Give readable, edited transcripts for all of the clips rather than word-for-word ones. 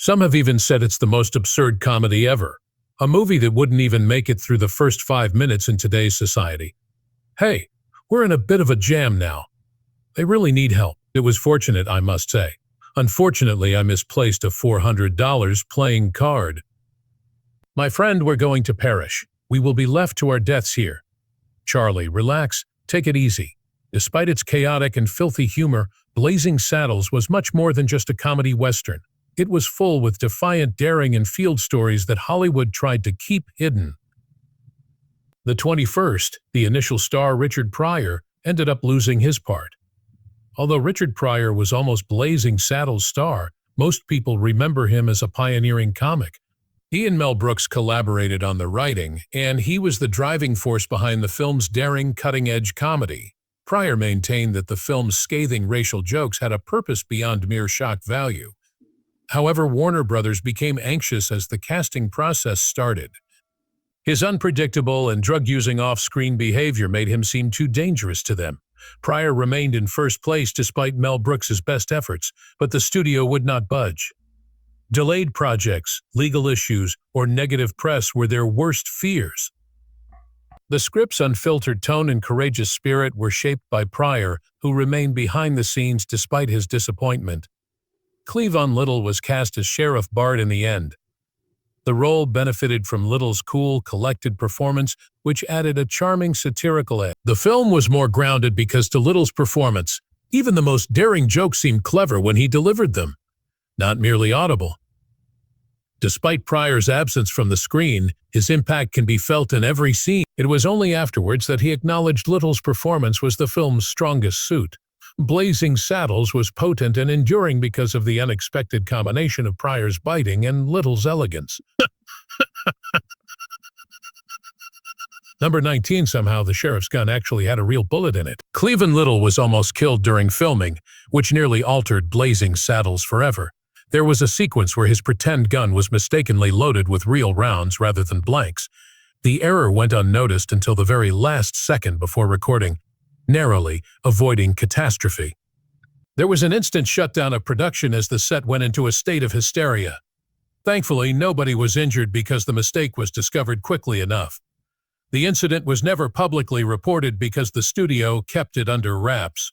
Some have even said it's the most absurd comedy ever, a movie that wouldn't even make it through the first 5 minutes in today's society. Hey, we're in a bit of a jam now. They really need help. It was fortunate, I must say. Unfortunately, I misplaced a $400 playing card. My friend, we're going to perish. We will be left to our deaths here. Charlie, relax. Take it easy. Despite its chaotic and filthy humor, Blazing Saddles was much more than just a comedy western. It was full with defiant daring and field stories that Hollywood tried to keep hidden. The 21st, the initial star Richard Pryor, ended up losing his part. Although Richard Pryor was almost Blazing Saddles' star, most people remember him as a pioneering comic. He and Mel Brooks collaborated on the writing, and he was the driving force behind the film's daring, cutting-edge comedy. Pryor maintained that the film's scathing racial jokes had a purpose beyond mere shock value. However, Warner Brothers became anxious as the casting process started. His unpredictable and drug-using off-screen behavior made him seem too dangerous to them. Pryor remained in first place despite Mel Brooks' best efforts, but the studio would not budge. Delayed projects, legal issues, or negative press were their worst fears. The script's unfiltered tone and courageous spirit were shaped by Pryor, who remained behind the scenes despite his disappointment. Cleavon Little was cast as Sheriff Bard in the end. The role benefited from Little's cool, collected performance, which added a charming satirical edge. The film was more grounded because to Little's performance, even the most daring jokes seemed clever when he delivered them, not merely audible. Despite Pryor's absence from the screen, his impact can be felt in every scene. It was only afterwards that he acknowledged Little's performance was the film's strongest suit. Blazing Saddles was potent and enduring because of the unexpected combination of Pryor's biting and Little's elegance. Number 19. Somehow the sheriff's gun actually had a real bullet in it. Cleavon Little was almost killed during filming, which nearly altered Blazing Saddles forever. There was a sequence where his pretend gun was mistakenly loaded with real rounds rather than blanks. The error went unnoticed until the very last second before recording, narrowly avoiding catastrophe. There was an instant shutdown of production as the set went into a state of hysteria. Thankfully, nobody was injured because the mistake was discovered quickly enough. The incident was never publicly reported because the studio kept it under wraps.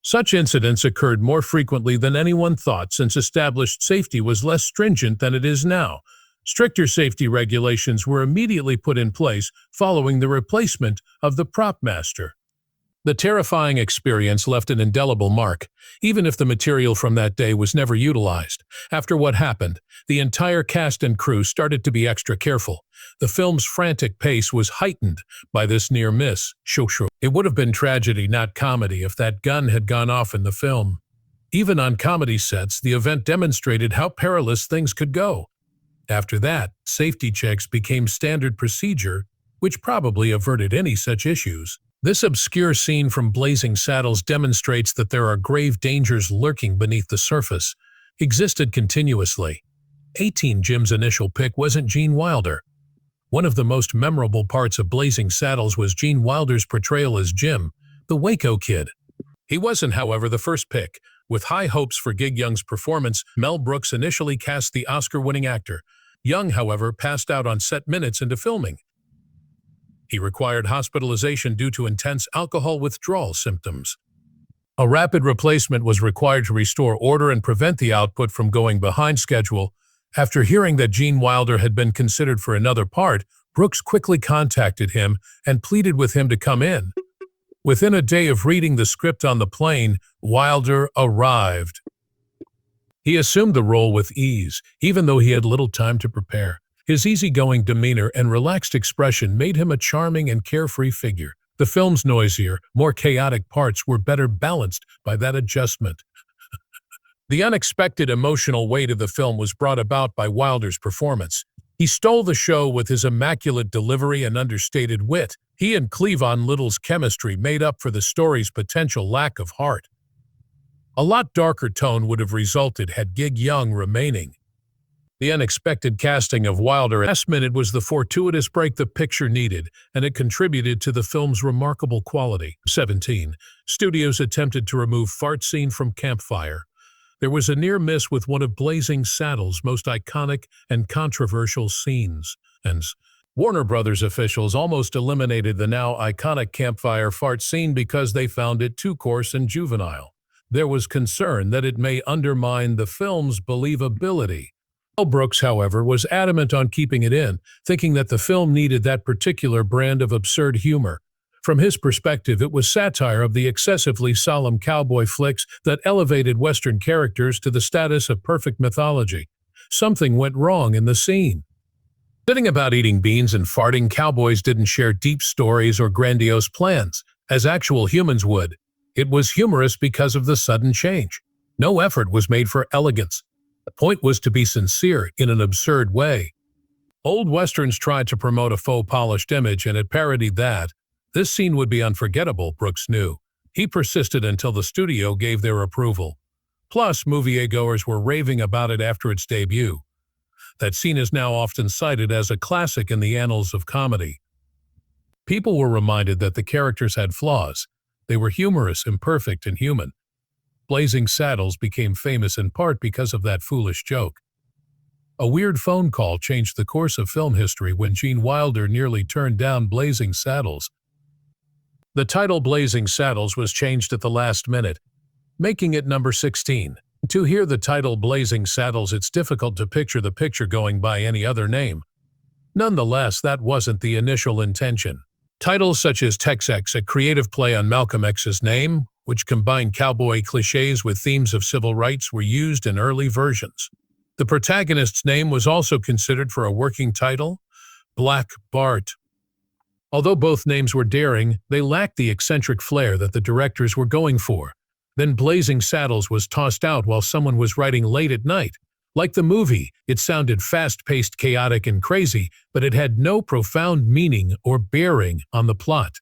Such incidents occurred more frequently than anyone thought since established safety was less stringent than it is now. Stricter safety regulations were immediately put in place following the replacement of the prop master. The terrifying experience left an indelible mark, even if the material from that day was never utilized. After what happened, the entire cast and crew started to be extra careful. The film's frantic pace was heightened by this near miss. It would have been tragedy, not comedy, if that gun had gone off in the film. Even on comedy sets, the event demonstrated how perilous things could go. After that, safety checks became standard procedure, which probably averted any such issues. This obscure scene from Blazing Saddles demonstrates that there are grave dangers lurking beneath the surface, existed continuously. 18 Jim's initial pick wasn't Gene Wilder. One of the most memorable parts of Blazing Saddles was Gene Wilder's portrayal as Jim, the Waco Kid. He wasn't, however, the first pick. With high hopes for Gig Young's performance, Mel Brooks initially cast the Oscar-winning actor. Young, however, passed out on set minutes into filming. He required hospitalization due to intense alcohol withdrawal symptoms. A rapid replacement was required to restore order and prevent the output from going behind schedule. After hearing that Gene Wilder had been considered for another part, Brooks quickly contacted him and pleaded with him to come in. Within a day of reading the script on the plane, Wilder arrived. He assumed the role with ease, even though he had little time to prepare. His easygoing demeanor and relaxed expression made him a charming and carefree figure. The film's noisier, more chaotic parts were better balanced by that adjustment. The unexpected emotional weight of the film was brought about by Wilder's performance. He stole the show with his immaculate delivery and understated wit. He and Cleavon Little's chemistry made up for the story's potential lack of heart. A lot darker tone would have resulted had Gig Young remaining. The unexpected casting of Wilder at last minute was the fortuitous break the picture needed, and it contributed to the film's remarkable quality. 17. Studios attempted to remove fart scene from Campfire. There was a near miss with one of Blazing Saddles' most iconic and controversial scenes, and Warner Brothers officials almost eliminated the now iconic campfire fart scene because they found it too coarse and juvenile. There was concern that it may undermine the film's believability. Mel Brooks, however, was adamant on keeping it in, thinking that the film needed that particular brand of absurd humor. From his perspective, it was satire of the excessively solemn cowboy flicks that elevated Western characters to the status of perfect mythology. Something went wrong in the scene. Sitting about eating beans and farting, cowboys didn't share deep stories or grandiose plans, as actual humans would. It was humorous because of the sudden change. No effort was made for elegance. The point was to be sincere in an absurd way. Old Westerns tried to promote a faux polished image, and it parodied that. This scene would be unforgettable, Brooks knew. He persisted until the studio gave their approval. Plus, moviegoers were raving about it after its debut. That scene is now often cited as a classic in the annals of comedy. People were reminded that the characters had flaws. They were humorous, imperfect, and human. Blazing Saddles became famous in part because of that foolish joke. A weird phone call changed the course of film history when Gene Wilder nearly turned down Blazing Saddles. The title Blazing Saddles was changed at the last minute, making it number 16. To hear the title Blazing Saddles, it's difficult to picture the picture going by any other name. Nonetheless, that wasn't the initial intention. Titles such as Tex-Ex, a creative play on Malcolm X's name, which combined cowboy cliches with themes of civil rights, were used in early versions. The protagonist's name was also considered for a working title, Black Bart. Although both names were daring, they lacked the eccentric flair that the directors were going for. Then Blazing Saddles was tossed out while someone was writing late at night. Like the movie, it sounded fast-paced, chaotic, and crazy, but it had no profound meaning or bearing on the plot.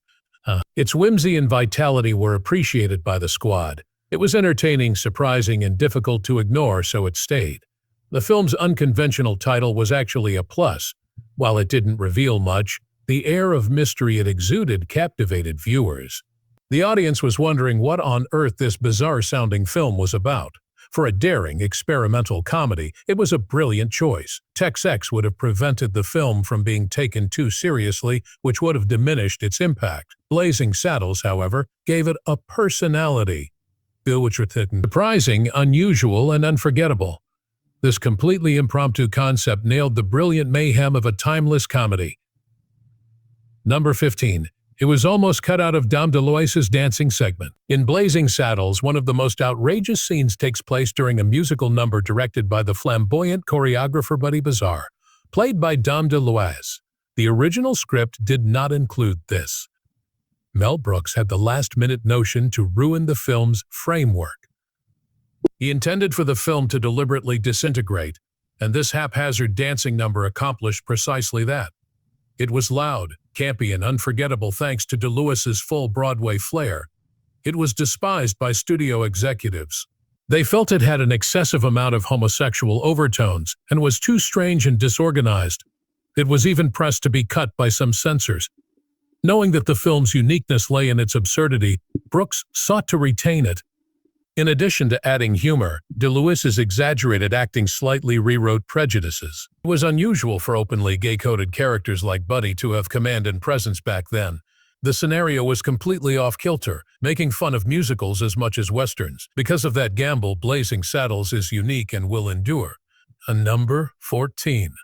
Its whimsy and vitality were appreciated by the squad. It was entertaining, surprising, and difficult to ignore, so it stayed. The film's unconventional title was actually a plus. While it didn't reveal much, the air of mystery it exuded captivated viewers. The audience was wondering what on earth this bizarre-sounding film was about. For a daring, experimental comedy, it was a brilliant choice. Tex-Ex would have prevented the film from being taken too seriously, which would have diminished its impact. Blazing Saddles, however, gave it a personality. Surprising, unusual, and unforgettable. This completely impromptu concept nailed the brilliant mayhem of a timeless comedy. Number 15. It was almost cut out of Dom DeLuise's dancing segment. In Blazing Saddles, one of the most outrageous scenes takes place during a musical number directed by the flamboyant choreographer Buddy Bazaar, played by Dom DeLuise. The original script did not include this. Mel Brooks had the last-minute notion to ruin the film's framework. He intended for the film to deliberately disintegrate, and this haphazard dancing number accomplished precisely that. It was loud, campy, and unforgettable thanks to DeLuise's full Broadway flair. It was despised by studio executives. They felt it had an excessive amount of homosexual overtones and was too strange and disorganized. It was even pressed to be cut by some censors. Knowing that the film's uniqueness lay in its absurdity, Brooks sought to retain it. In addition to adding humor, DeLuise's exaggerated acting slightly rewrote prejudices. It was unusual for openly gay-coded characters like Buddy to have command and presence back then. The scenario was completely off-kilter, making fun of musicals as much as westerns. Because of that gamble, Blazing Saddles is unique and will endure. Number 14.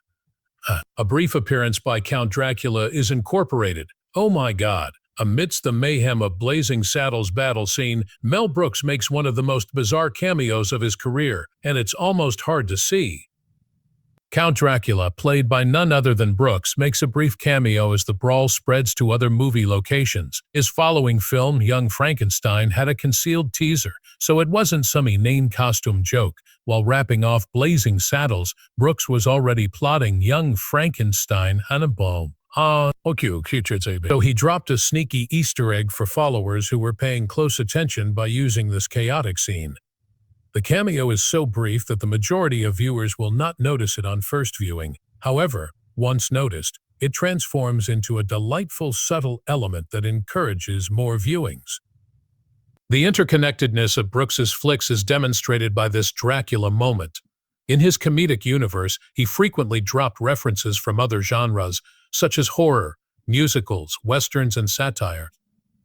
A brief appearance by Count Dracula is incorporated. Oh my God! Amidst the mayhem of Blazing Saddles' battle scene, Mel Brooks makes one of the most bizarre cameos of his career, and it's almost hard to see. Count Dracula, played by none other than Brooks, makes a brief cameo as the brawl spreads to other movie locations. His following film, Young Frankenstein, had a concealed teaser, so it wasn't some inane costume joke. While wrapping off Blazing Saddles, Brooks was already plotting Young Frankenstein Hannibal. So he dropped a sneaky Easter egg for followers who were paying close attention by using this chaotic scene. The cameo is so brief that the majority of viewers will not notice it on first viewing. However, once noticed, it transforms into a delightful, subtle element that encourages more viewings. The interconnectedness of Brooks's flicks is demonstrated by this Dracula moment. In his comedic universe, he frequently dropped references from other genres, such as horror, musicals, westerns, and satire.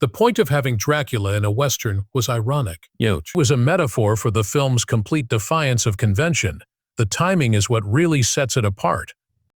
The point of having Dracula in a western was ironic. It was a metaphor for the film's complete defiance of convention. The timing is what really sets it apart.